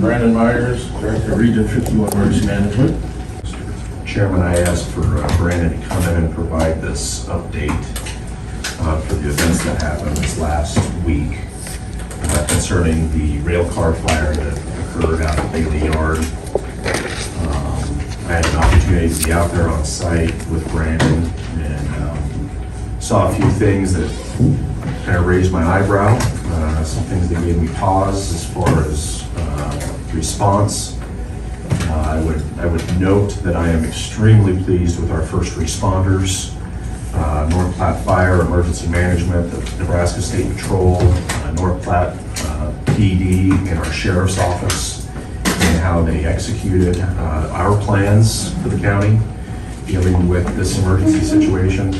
Brandon Myers, Director of Region 51 Emergency Management. Chairman, I asked for Brandon to come in and provide this update for the events that happened this last week concerning the rail car fire that occurred out at Bailey Yard. I had an opportunity to be out there on site with Brandon and saw a few things that kind of raised my eyebrow, some things that gave me pause as far as response. I would note that I am extremely pleased with our first responders, North Platte Fire, Emergency Management, the Nebraska State Patrol, North Platte PD, and our Sheriff's Office, and how they executed our plans for the county dealing with this emergency situation.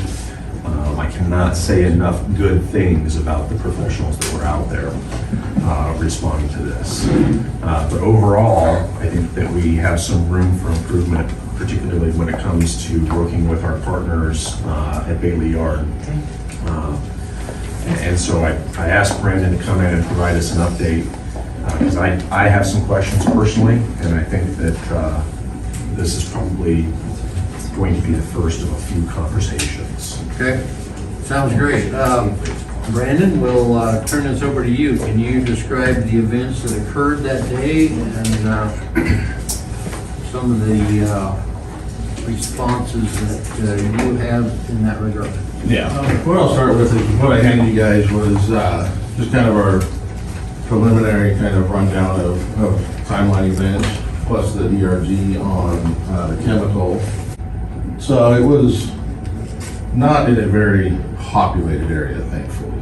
I cannot say enough good things about the professionals that were out there responding to this. But overall, I think that we have some room for improvement, particularly when it comes to working with our partners at Bailey Yard. And so I asked Brandon to come in and provide us an update because I have some questions personally, and I think that this is probably going to be the first of a few conversations. Okay, sounds great. Brandon, we'll turn this over to you. Can you describe the events that occurred that day and some of the responses that you have in that regard? Yeah, what I'll start with is what I handed you guys was just kind of our preliminary kind of rundown of timeline events, plus the DRG on the chemical. So it was not in a very populated area, thankfully,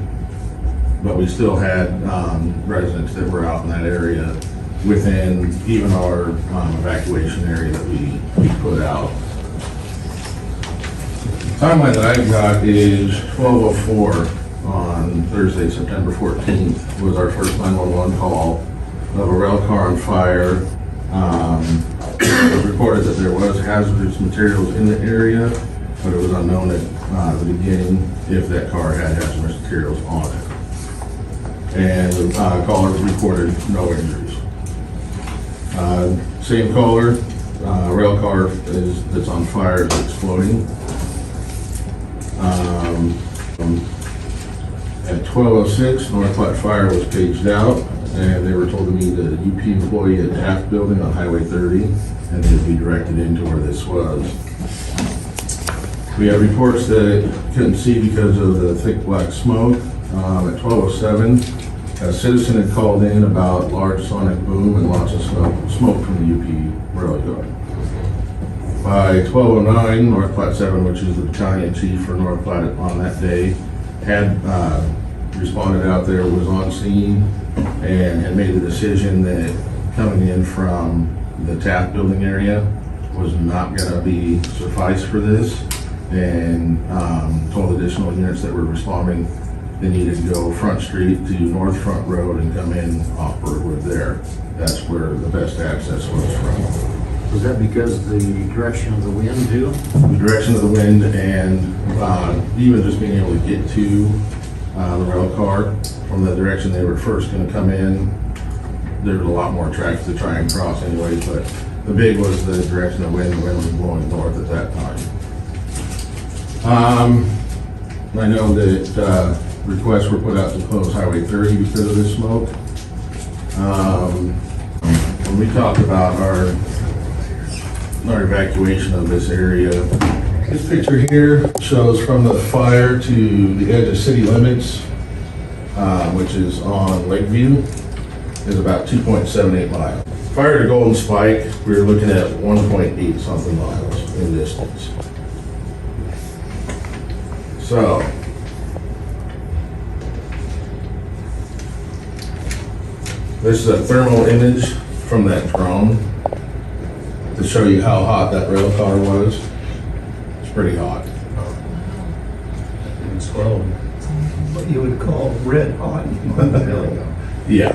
but we still had residents that were out in that area within even our evacuation area that we put out. The timeline that I've got is 12:04 on Thursday, September 14th was our first 911 call of a rail car on fire. It was reported that there was hazardous materials in the area, but it was unknown at the beginning if that car had hazardous materials on it. And the caller reported no injuries. Same caller, rail car that's on fire is exploding. At 12:06, North Platte Fire was paged out, and they were told to meet a UP employee at Taft Building on Highway 30, and they'd be directed into where this was. We have reports that couldn't see because of the thick black smoke. At 12:07, a citizen had called in about large sonic boom and lots of smoke from the UP rail yard. By 12:09, North Platte 7, which is the battalion chief for North Platte on that day, had responded out there, was on scene, and had made the decision that coming in from the Taft Building area was not going to be suffice for this, and told additional units that were responding they needed to go Front Street to North Front Road and come in off Birdwood there. That's where the best access was from. Was that because of the direction of the wind too? The direction of the wind and even just being able to get to the rail car from the direction they were first going to come in. There was a lot more tracks to try and cross anyway, but the big was the direction of the wind. The wind was blowing north at that time. I know that requests were put out to close Highway 30 because of this smoke. When we talked about our evacuation of this area, this picture here shows from the fire to the edge of city limits, which is on Lakeview, is about 2.78 miles. Fire to Golden Spike, we were looking at 1.8 something miles in distance. So, this is a thermal image from that drone to show you how hot that rail car was. It's pretty hot. It's what you would call red hot. Yeah.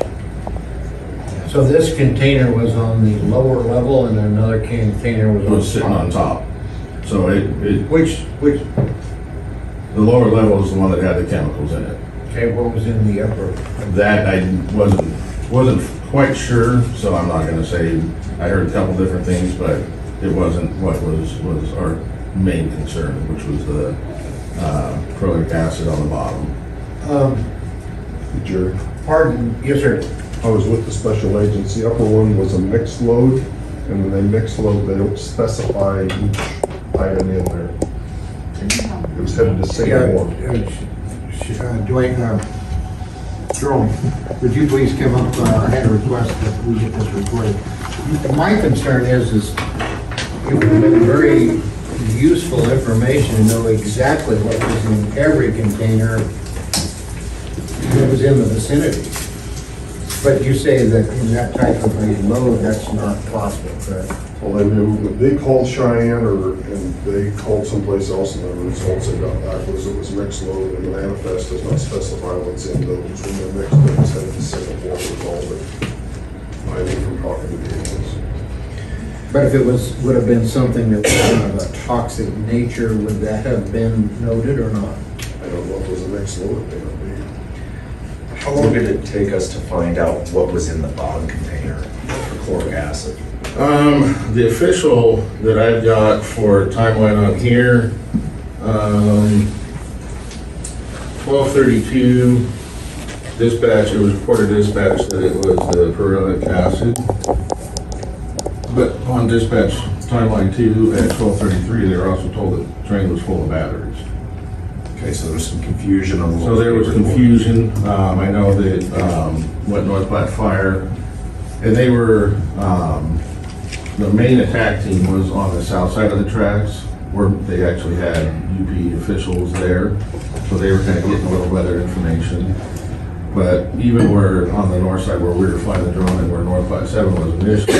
So this container was on the lower level and another container It was sitting on top. So Which, the lower level is the one that had the chemicals in it. okay, what was in the upper? That I wasn't quite sure, so I'm not gonna say, I heard a couple different things, but it wasn't what was our main concern, which was the proic acid on the bottom. Jerry, Pardon, yes, sir. I was with the special agency. Upper one was a mixed load, and when they mix load, they don't specify each item in there. It was headed to single one. Dwayne, Jerome, would you please come up, I had a request that we get this recorded. My concern is it would have been very useful information to know exactly what was in every container that was in the vicinity. But you say that in that type of a load, that's not possible, correct? Well, they called Cheyenne and they called someplace else, and the results they got back was it was mixed load, and the manifest does not specify what's in those. When they're mixed, it was headed to Singapore, was all that I knew from talking to vehicles. But if it would have been something that was of a toxic nature, would that have been noted or not? I don't know if it was a mixed load, it may not be. How long did it take us to find out what was in the bottom container for chloric acid? The official that I've got for timeline on here, 12:32 dispatch, it was reported dispatch that it was the proic acid. But on dispatch timeline 2 at 12:33, they were also told that the train was full of batteries. Okay, so there's some confusion on the. So there was confusion. I know that what North Platte Fire, and they were, the main attack team was on the south side of the tracks where they actually had UP officials there. So they were kind of getting a little weather information. But even where on the north side where we were flying the drone and where North Platte 7 was initially,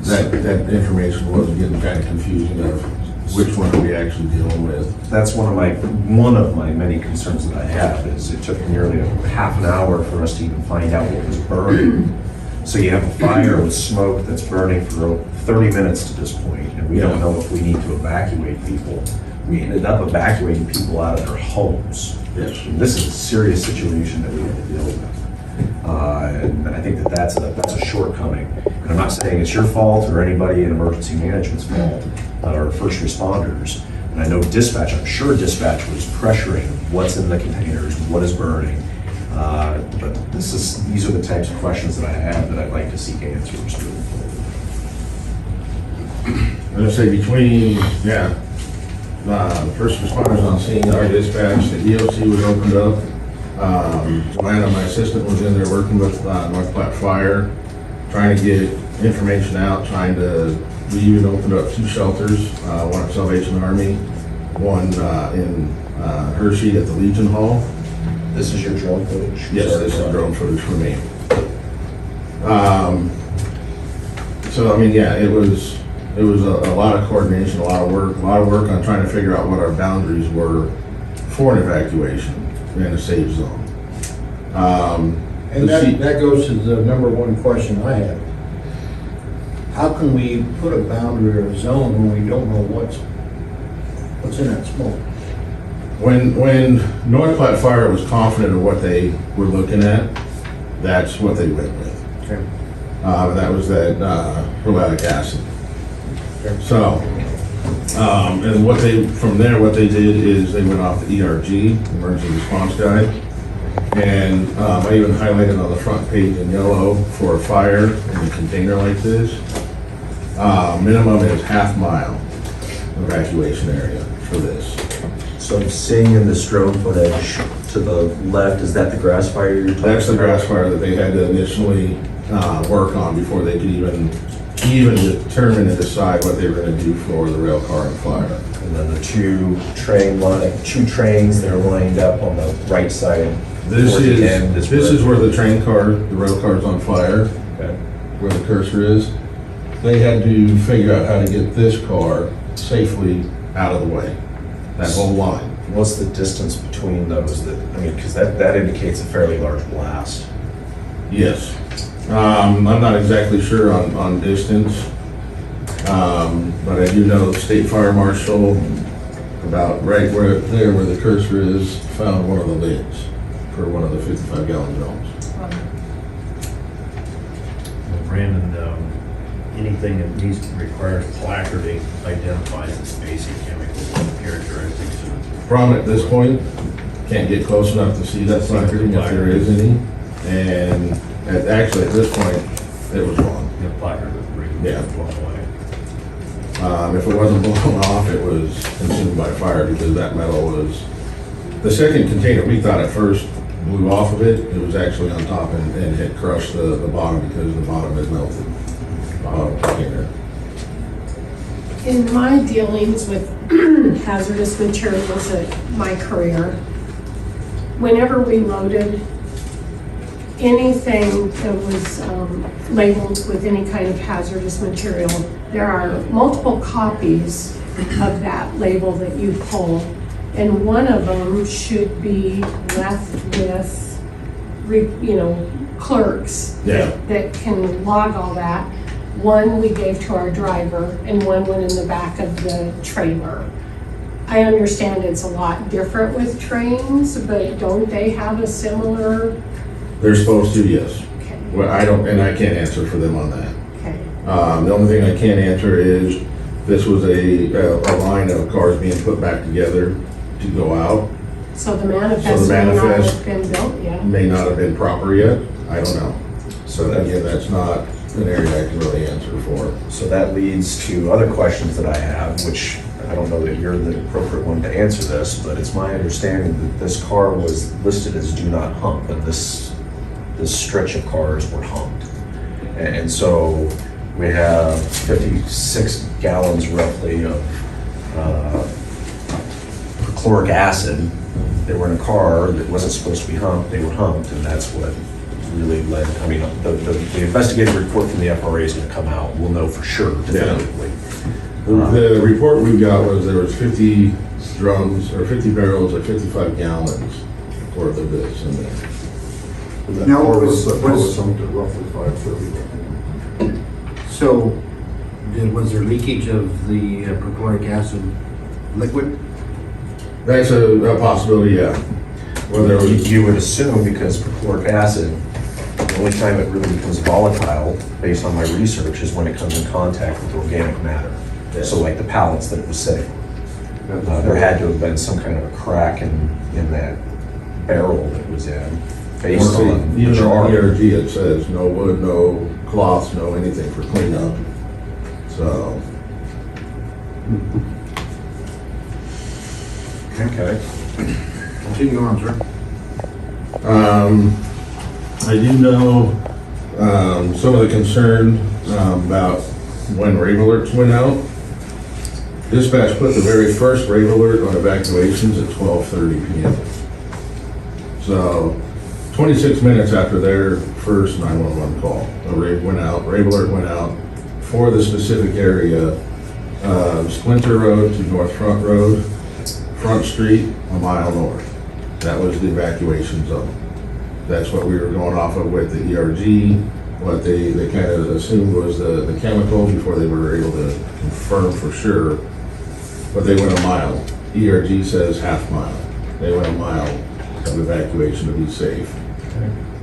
that information was getting kind of confusing of which one are we actually dealing with. That's one of my many concerns that I have, is it took nearly a half an hour for us to even find out what was burning. So you have a fire with smoke that's burning for 30 minutes to this point, and we don't know if we need to evacuate people. We ended up evacuating people out of their homes. Yes. And this is a serious situation that we have to deal with. And I think that's a shortcoming. And I'm not saying it's your fault or anybody in emergency management's fault, or first responders. And I know dispatch, I'm sure dispatch was pressuring what's in the containers, what is burning. But these are the types of questions that I have that I'd like to seek answers moving forward. I'm gonna say between, the first responders on scene, our dispatch, the EOC was opened up. Joanna, my assistant, was in there working with North Platte Fire, trying to get information out, we even opened up 2 shelters, one at Salvation Army, one in Hershey at the Legion Hall. This is your drone footage? Yes, this is drone footage for me. So, I mean, yeah, it was a lot of coordination, a lot of work on trying to figure out what our boundaries were for an evacuation in a safe zone. And that goes to the number one question I have. How can we put a boundary or a zone when we don't know what's in that smoke? When North Platte Fire was confident of what they were looking at, that's what they went with. Okay. That was that proic acid. Okay. So, and from there, what they did is they went off the ERG, Emergency Response Guide. And I even highlighted on the front page in yellow for a fire in a container like this. Minimum is half-mile evacuation area for this. So I'm seeing in this drone footage to the left, is that the grass fire you're talking about? That's the grass fire that they had to initially work on before they could even determine and decide what they were going to do for the rail car and fire. And then the two trains that are lined up on the right side. This is where the rail car is on fire, Okay. where the cursor is. They had to figure out how to get this car safely out of the way, that whole line. What's the distance between those because that indicates a fairly large blast. Yes. I'm not exactly sure on distance, but I do know the State Fire Marshal, about right where the cursor is, found one of the lids for one of the 55-gallon drums. Brandon, anything that needs, requires placarding identifies its basic chemical characteristics. Problem at this point, can't get close enough to see that placarding if there is any. And actually at this point, it was wrong. The placard was removed, Yeah. blown away. If it wasn't blown off, it was consumed by fire because that metal was, the second container we thought at first blew off of it. It was actually on top and had crushed the bottom because the bottom is melted. Bottom container. In my dealings with hazardous materials at my career, whenever we loaded anything that was labeled with any kind of hazardous material, there are multiple copies of that label that you pull, and one of them should be left with, clerks Yeah. that can log all that. One we gave to our driver, and one went in the back of the trailer. I understand it's a lot different with trains, but don't they have a similar? They're supposed to, yes. Okay, Well, I don't, and I can't answer for them on that. okay. The only thing I can answer is this was a line of cars being put back together to go out. So the manifest may not manifest- have been built yet? May not have been proper yet. I don't know. So again, that's not an area I can really answer for. So that leads to other questions that I have, which I don't know that you're the appropriate one to answer this, but it's my understanding that this car was listed as do not hump, and this stretch of cars were humped. And so we have 56 gallons roughly of perchloric acid. They were in a car that wasn't supposed to be humped, they were humped, and that's what really led, I mean, the investigative report from the FRA is gonna come out, we'll know for sure definitively. The report we got was there was 50 drums or 50 barrels or 55 gallons worth of this in there. And that Now, car was- was dumped at roughly 5:30. So, was there leakage of the perchloric acid liquid? That's a possibility, yeah. Whether it was, You would assume, because perchloric acid, the only time it really becomes volatile, based on my research, is when it comes in contact with organic matter. So like the pallets that it was sitting on. There had to have been some kind of a crack in that barrel that was in, based on the even jar. on ERG, it says no wood, no cloths, no anything for cleanup. So, Okay. Continue on, sir. I do know, some of the concern, about when rave alerts went out. Dispatch put the very first rave alert on evacuations at 12:30 PM. So 26 minutes after their first 911 call, a rave went out, rave alert went out for the specific area, Splinter Road to North Front Road, Front Street, a mile north. That was the evacuation zone. That's what we were going off of with the ERG. What they kind of assumed was the chemical before they were able to confirm for sure. But they went a mile. ERG says half mile. They went a mile of evacuation to be safe.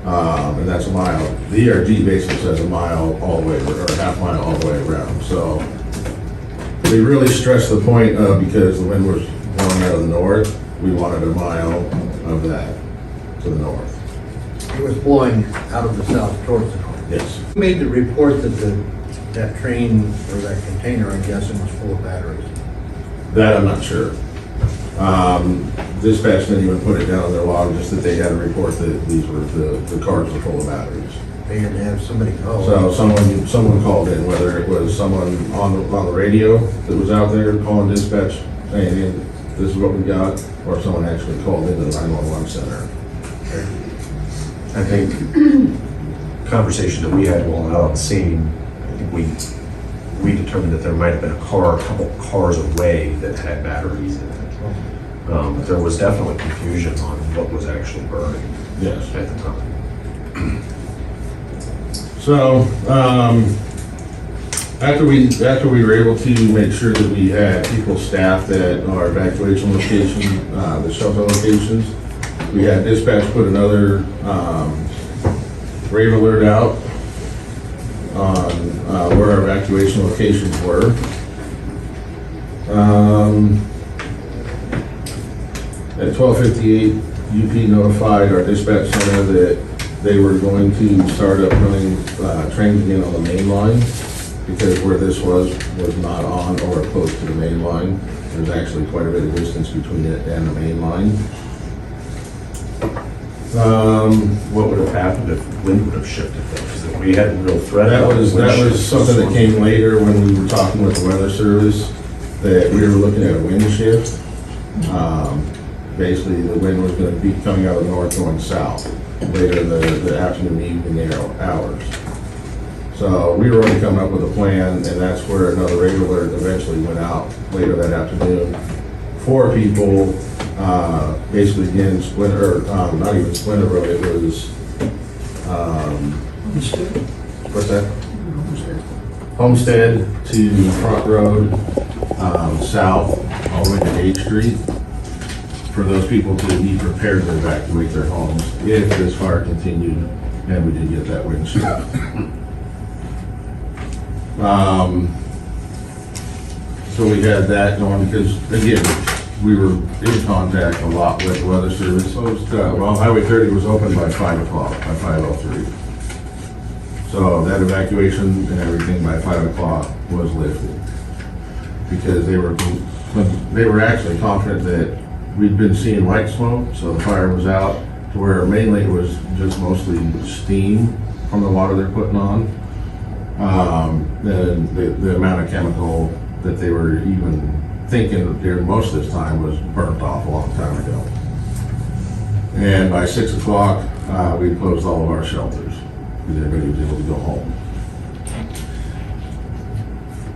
And that's a mile. The ERG basically says a mile all the way, or half mile all the way around. So they really stressed the point of, because the wind was blowing out of the north, we wanted a mile of that to the north. It was blowing out of the south towards the north. Yes. Who made the report that that train, or that container, I'm guessing, was full of batteries? That I'm not sure. Dispatch didn't even put it down in their log, just that they had a report that these were, the cars were full of batteries. They had to have somebody call. So someone called in, whether it was someone on the radio that was out there calling dispatch, saying, hey, this is what we got, or someone actually called into the 911 center. I think conversation that we had while out on the scene, I think we determined that there might have been a couple cars away that had batteries in it. But there was definitely confusion on what was actually burning Yes. at the time. So, after we were able to make sure that we had people staffed at our evacuation location, the shelter locations, we had dispatch put another rave alert out where our evacuation locations were. At 12:58, UP notified our dispatch center that they were going to start up running trains again on the main line, because where this was not on or close to the main line. There's actually quite a bit of distance between it and the main line. What would have happened if wind would have shifted though? Because if we had a real threat. That was wind shift, something that came later when we were talking with the weather service, that we were looking at a wind shift. Basically, the wind was gonna be coming out of the north going south later in the afternoon, evening hours. So we were already coming up with a plan, and that's where another radio alert eventually went out later that afternoon. 4 people, basically again, Splinter, not even Splinter Road, it was, what's that? Homestead to Front Road, south, all the way to 8th Street, for those people to be prepared to evacuate their homes if this fire continued, and we did get that wind shift. So we had that going because, again, we were in contact a lot with the weather service. Highway 30 was open by 5 o'clock, by 5:03. So that evacuation and everything by 5 o'clock was lifted. Because they were actually confident that we'd been seeing white smoke, so the fire was out, to where mainly it was just mostly steam from the water they're putting on. The amount of chemical that they were even thinking during most of this time was burnt off a long time ago. And by 6 o'clock, we closed all of our shelters, because everybody was able to go home.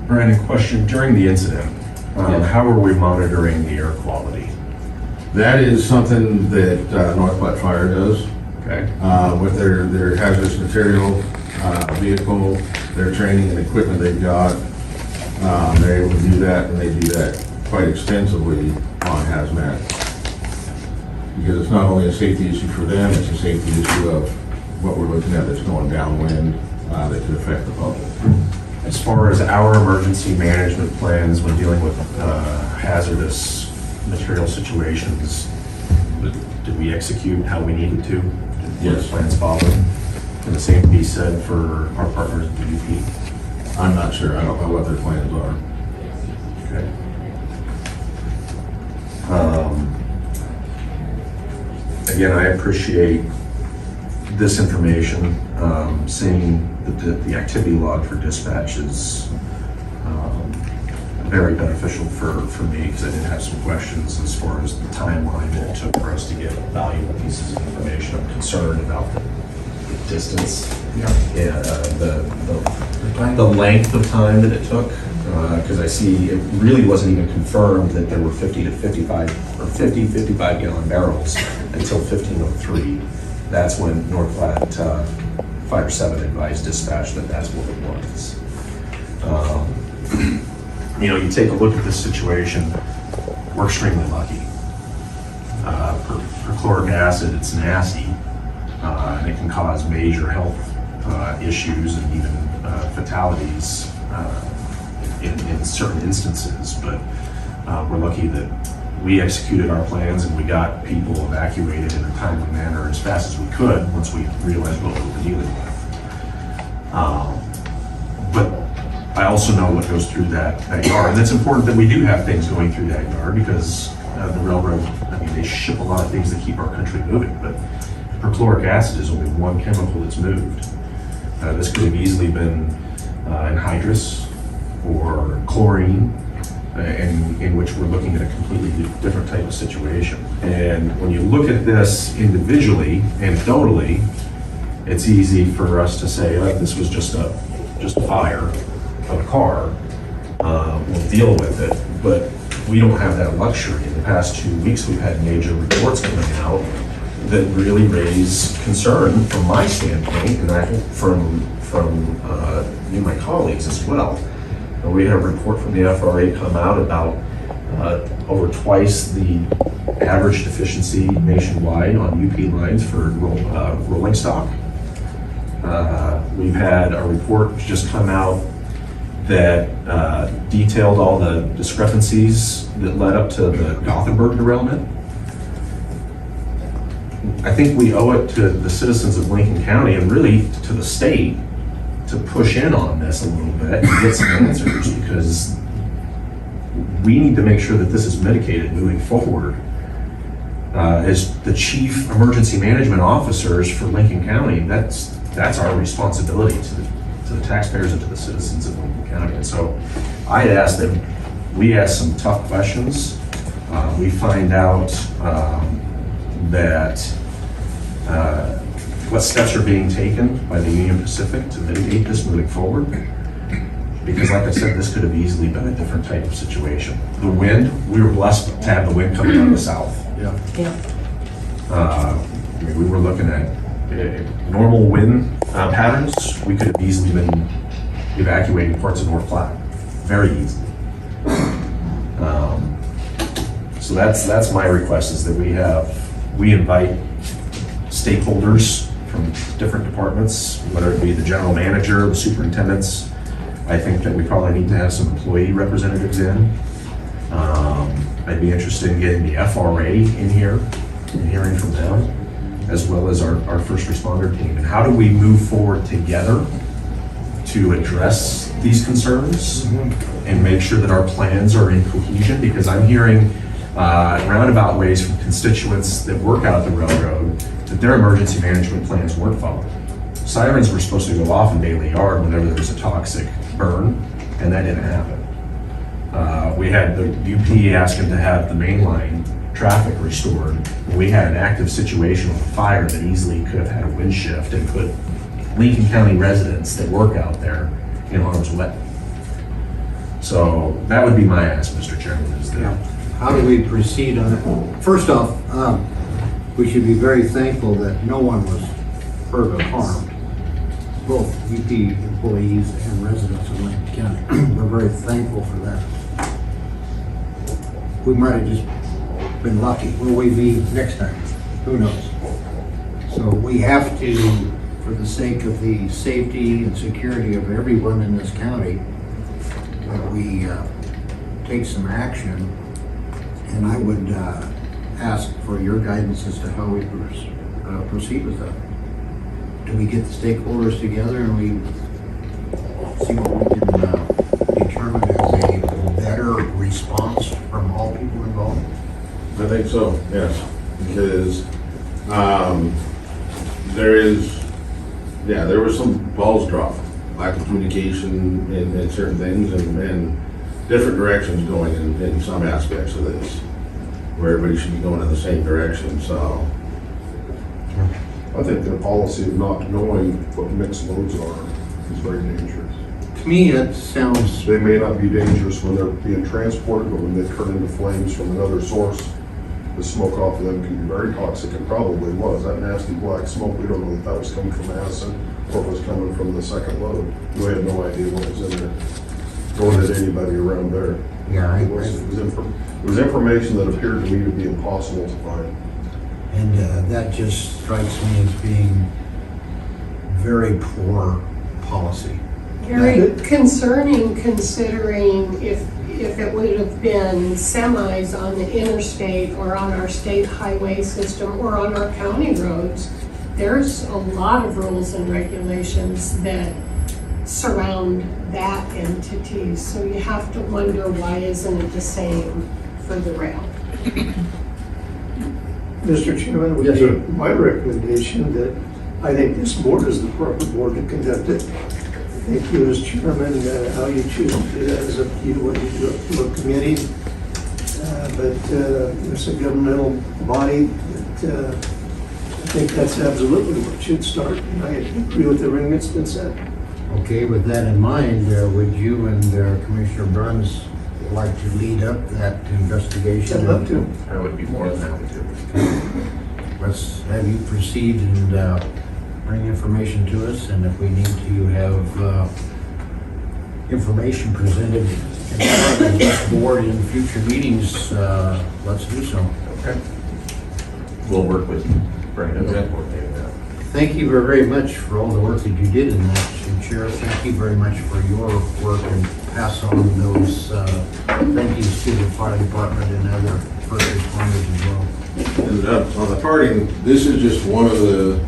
Brandon, question, during the incident, how are we monitoring the air quality? That is something that North Platte Fire does. Okay. With their hazardous material vehicle, their training and equipment they've got. They're able to do that, and they do that quite extensively on hazmat. Because it's not only a safety issue for them, it's a safety issue of what we're looking at that's going downwind that could affect the public. As far as our emergency management plans when dealing with hazardous material situations, did we execute how we needed to? Did Yes. the plans followed? And the same can be said for our partners at the UP? I'm not sure, I don't know what their plans are. Okay. Again, I appreciate this information. Seeing the activity log for dispatch is very beneficial for me, because I did have some questions as far as the timeline that it took for us to get valuable pieces of information. I'm concerned about the distance, the length of time that it took, because I see it really wasn't even confirmed that there were 50 to 55 or 55 gallon barrels until 15:03. That's when North Platte Fire 7 advised dispatch that that's what it was. You take a look at this situation, we're extremely lucky. Perchloric acid, it's nasty, and it can cause major health issues and even fatalities in certain instances. But we're lucky that we executed our plans and we got people evacuated in a timely manner as fast as we could once we realized what we were dealing with. But I also know what goes through that yard, and it's important that we do have things going through that yard, because the railroad, they ship a lot of things that keep our country moving, but perchloric acid is only one chemical that's moved. This could have easily been anhydrous or chlorine, in which we're looking at a completely different type of situation. And when you look at this individually, anecdotally, it's easy for us to say, oh, this was just a fire of a car. We'll deal with it, but we don't have that luxury. In the past 2 weeks, we've had major reports coming out that really raise concern from my standpoint, and I hope from you, my colleagues as well. We had a report from the FRA come out about over twice the average deficiency nationwide on UP lines for rolling stock. We've had a report just come out that detailed all the discrepancies that led up to the Gothenburg derailment. I think we owe it to the citizens of Lincoln County and really to the state to push in on this a little bit and get some answers, because we need to make sure that this is mitigated moving forward. As the chief emergency management officers for Lincoln County, that's our responsibility to the taxpayers and to the citizens of Lincoln County. And so I asked that we ask some tough questions. We find out that what steps are being taken by the Union Pacific to mitigate this moving forward. Because like I said, this could have easily been a different type of situation. The wind, we were blessed to have the wind coming out of the south. Yeah. I mean, we were looking at normal wind patterns. We could have easily been evacuating parts of North Platte very easily. So that's my request, is that we invite stakeholders from different departments, whether it be the general manager, the superintendents. I think that we probably need to have some employee representatives in. I'd be interested in getting the FRA in here and hearing from them, as well as our first responder team. And how do we move forward together to address these concerns and make sure that our plans are in cohesion? Because I'm hearing roundabout ways from constituents that work out at the railroad that their emergency management plans weren't followed. Sirens were supposed to go off in Bailey Yard whenever there was a toxic burn, and that didn't happen. We had the UP asking to have the mainline traffic restored. We had an active situation with a fire that easily could have had a wind shift and put Lincoln County residents that work out there in harm's way. So that would be my ask, Mr. Chairman, is that How do we proceed on it? First off, we should be very thankful that no one was hurt or harmed, both UP employees and residents of Lincoln County. We're very thankful for that. We might have just been lucky. Will we be next time? Who knows? So we have to, for the sake of the safety and security of everyone in this county, that we take some action. And I would ask for your guidance as to how we proceed with that. Do we get the stakeholders together and we see what we can determine as a better response from all people involved? I think so, yes, because there was some balls dropped, lack of communication in certain things, and different directions going in some aspects of this, where everybody should be going in the same direction. So I think the policy of not knowing what mixed loads are is very dangerous. To me, that sounds, They may not be dangerous when they're being transported, but when they turn into flames from another source, the smoke off of them can be very toxic, and probably was. That nasty black smoke, we don't know if that was coming from acid or if it was coming from the second load. We had no idea what was in there, nor did anybody around there. yeah, It was information that appeared to me to be impossible to find. and that just strikes me as being very poor policy. Very concerning, considering if it would have been semis on the interstate or on our state highway system or on our county roads. There's a lot of rules and regulations that surround that entity. So you have to wonder, why isn't it the same for the rail? Mr. Chairman, would Yes, sir. be my recommendation that I think this board is the proper board to conduct it. Thank you as chairman, how you choose to do that is up to you, what you do up to a committee. But it's a governmental body that I think that's absolutely what should start. And I agree with everything that's been said. Okay, with that in mind, would you and Commissioner Bruns like to lead up that investigation? I'd love to. I would be more than happy to. Let's have you proceed and bring information to us, and if we need to have information presented in front of this board in future meetings, let's do so. Okay. We'll work with Brandon and coordinate that. Thank you very much for all the work that you did in that, and Sheriff, thank you very much for your work, and pass on those thank yous to the fire department and other first responders as well. And on the targeting, this is just one of the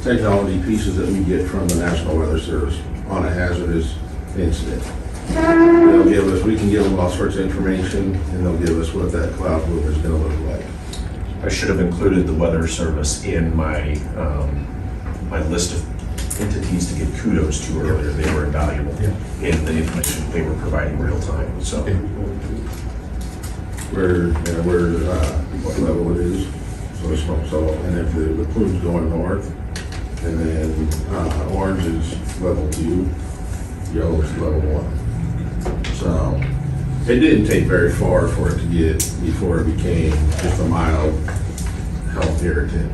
technology pieces that we get from the National Weather Service on a hazardous incident. They'll give us, we can give them all sorts of information, and they'll give us what that cloud mover is gonna look like. I should have included the weather service in my, my list of entities to give kudos to earlier. They were invaluable in the information they were providing real time, so. What level it is, so it's not so, and if the plume's going north, and then orange is level 2, yellow is level 1. So it didn't take very far for it to get, before it became just a mild health irritant.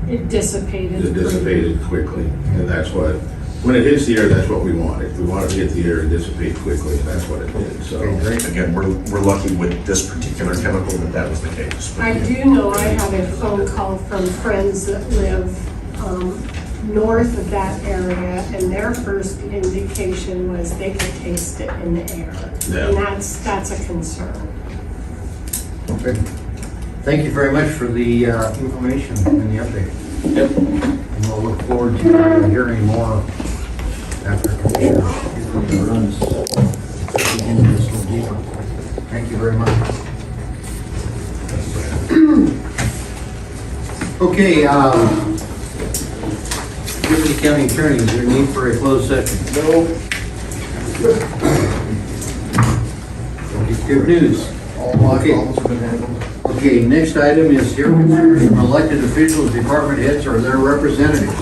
It dissipated. It dissipated quickly, and that's what, when it hits the air, that's what we wanted. We wanted to hit the air and dissipate quickly, and that's what it did, so. Again, we're lucky with this particular chemical that was the case. I do know I had a phone call from friends that live north of that area, and their first indication was they could taste it in the air. Yeah. And that's a concern. Okay. Thank you very much for the information and the update. Yep. And we'll look forward to hearing more after Commissioner Hughley runs into this little deeper. Thank you very much. Okay, Deputy County Attorney, is there a need for a closed session? No. Good news. Okay, next item is here concerns from elected officials, department heads, or their representatives.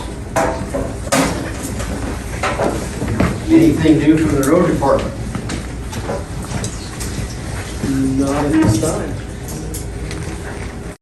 Anything new from the road department? Not at this time.